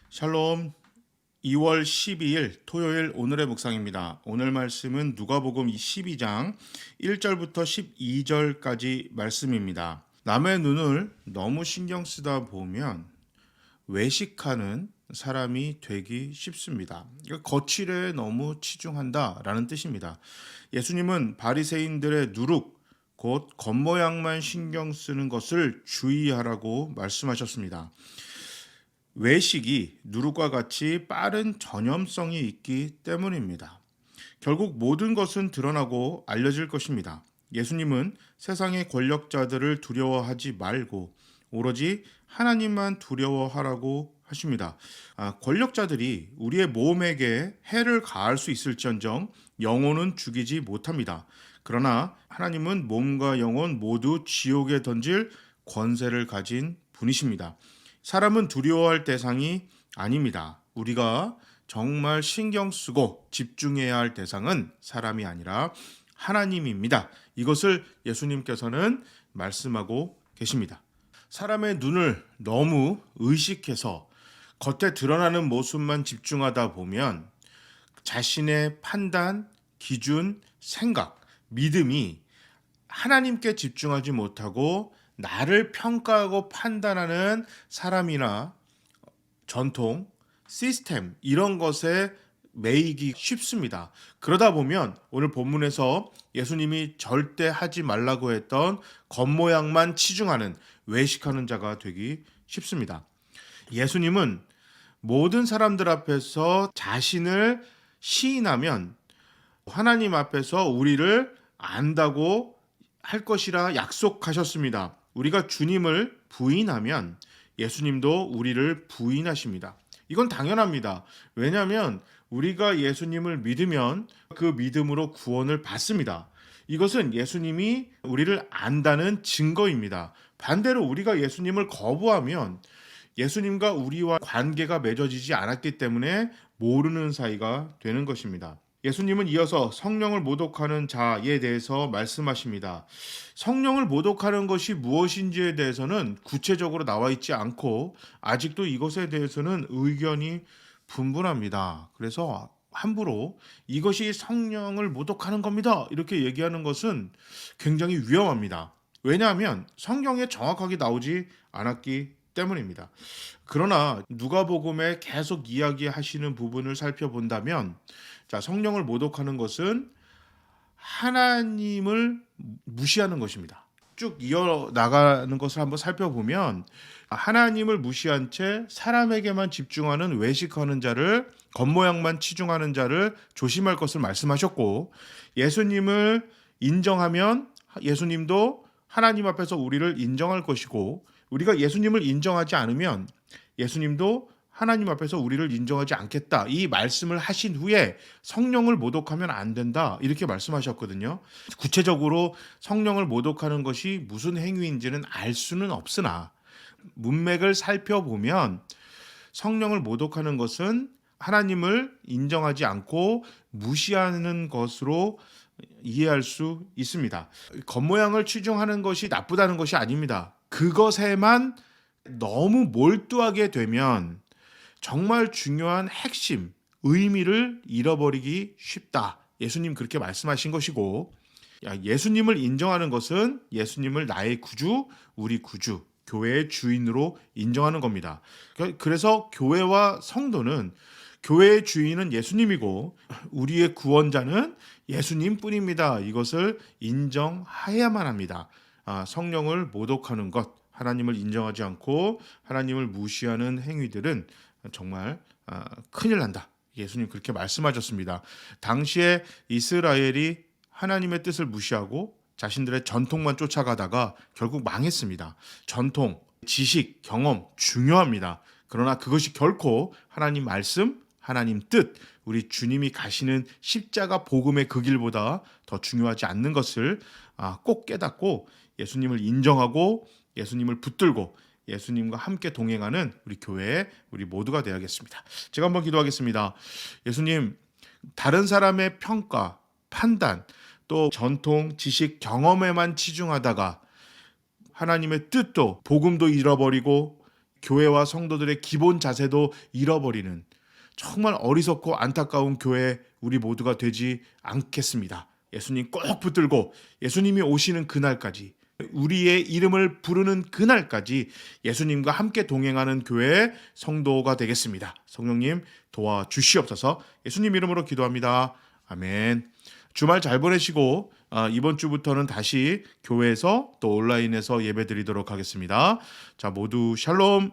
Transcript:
샬롬. 2월 12일 토요일 오늘의 묵상입니다. 오늘 말씀은 누가복음 12장 1절부터 12절까지 말씀입니다. 남의 눈을 너무 신경 쓰다 보면 외식하는 사람이 되기 쉽습니다. 거칠에 너무 치중한다라는 뜻입니다. 예수님은 바리새인들의 누룩, 곧 겉모양만 신경 쓰는 것을 주의하라고 말씀하셨습니다. 외식이 누룩과 같이 빠른 전염성이 있기 때문입니다. 결국 모든 것은 드러나고 알려질 것입니다. 예수님은 세상의 권력자들을 두려워하지 말고 오로지 하나님만 두려워하라고 하십니다. 권력자들이 우리의 몸에게 해를 가할 수 있을지언정 영혼은 죽이지 못합니다. 그러나 하나님은 몸과 영혼 모두 지옥에 던질 권세를 가진 분이십니다. 사람은 두려워할 대상이 아닙니다. 우리가 정말 신경 쓰고 집중해야 할 대상은 사람이 아니라 하나님입니다. 이것을 예수님께서는 말씀하고 계십니다. 사람의 눈을 너무 의식해서 겉에 드러나는 모습만 집중하다 보면 자신의 판단, 기준, 생각, 믿음이 하나님께 집중하지 못하고 나를 평가하고 판단하는 사람이나 전통, 시스템 이런 것에 매이기 쉽습니다. 그러다 보면 오늘 본문에서 예수님이 절대 하지 말라고 했던 겉모양만 치중하는 외식하는 자가 되기 쉽습니다. 예수님은 모든 사람들 앞에서 자신을 시인하면 하나님 앞에서 우리를 안다고 할 것이라 약속하셨습니다. 우리가 주님을 부인하면 예수님도 우리를 부인하십니다. 이건 당연합니다. 왜냐하면 우리가 예수님을 믿으면 그 믿음으로 구원을 받습니다. 이것은 예수님이 우리를 안다는 증거입니다. 반대로 우리가 예수님을 거부하면 예수님과 우리와 관계가 맺어지지 않았기 때문에 모르는 사이가 되는 것입니다. 예수님은 이어서 성령을 모독하는 자에 대해서 말씀하십니다. 성령을 모독하는 것이 무엇인지에 대해서는 구체적으로 나와 있지 않고 아직도 이것에 대해서는 의견이 분분합니다. 그래서 함부로 이것이 성령을 모독하는 겁니다, 이렇게 얘기하는 것은 굉장히 위험합니다. 왜냐하면 성경에 정확하게 나오지 않았기 때문입니다. 그러나 누가복음에 계속 이야기하시는 부분을 살펴본다면 성령을 모독하는 것은 하나님을 무시하는 것입니다. 쭉 이어나가는 것을 한번 살펴보면 하나님을 무시한 채 사람에게만 집중하는 외식하는 자를, 겉모양만 치중하는 자를 조심할 것을 말씀하셨고, 예수님을 인정하면 예수님도 하나님 앞에서 우리를 인정할 것이고, 우리가 예수님을 인정하지 않으면 예수님도 하나님 앞에서 우리를 인정하지 않겠다, 이 말씀을 하신 후에 성령을 모독하면 안 된다, 이렇게 말씀하셨거든요. 구체적으로 성령을 모독하는 것이 무슨 행위인지는 알 수는 없으나 문맥을 살펴보면 성령을 모독하는 것은 하나님을 인정하지 않고 무시하는 것으로 이해할 수 있습니다. 겉모양을 치중하는 것이 나쁘다는 것이 아닙니다. 그것에만 너무 몰두하게 되면 정말 중요한 핵심, 의미를 잃어버리기 쉽다. 예수님 그렇게 말씀하신 것이고, 예수님을 인정하는 것은 예수님을 나의 구주, 우리 구주, 교회의 주인으로 인정하는 겁니다. 그래서 교회와 성도는, 교회의 주인은 예수님이고 우리의 구원자는 예수님뿐입니다. 이것을 인정해야만 합니다. 성령을 모독하는 것, 하나님을 인정하지 않고 하나님을 무시하는 행위들은 정말 큰일 난다. 예수님 그렇게 말씀하셨습니다. 당시에 이스라엘이 하나님의 뜻을 무시하고 자신들의 전통만 쫓아가다가 결국 망했습니다. 전통, 지식, 경험 중요합니다. 그러나 그것이 결코 하나님 말씀, 하나님 뜻, 우리 주님이 가시는 십자가 복음의 그 길보다 더 중요하지 않는 것을 꼭 깨닫고 예수님을 인정하고 예수님을 붙들고 예수님과 함께 동행하는 우리 교회, 우리 모두가 되어야겠습니다. 제가 한번 기도하겠습니다. 예수님, 다른 사람의 평가, 판단, 또 전통, 지식, 경험에만 치중하다가 하나님의 뜻도, 복음도 잃어버리고 교회와 성도들의 기본 자세도 잃어버리는 정말 어리석고 안타까운 교회 우리 모두가 되지 않겠습니다. 예수님 꼭 붙들고 예수님이 오시는 그날까지, 우리의 이름을 부르는 그날까지 예수님과 함께 동행하는 교회의 성도가 되겠습니다. 성령님 도와주시옵소서. 예수님 이름으로 기도합니다. 아멘. 주말 잘 보내시고 이번 주부터는 다시 교회에서 또 온라인에서 예배드리도록 하겠습니다. 자, 모두 샬롬.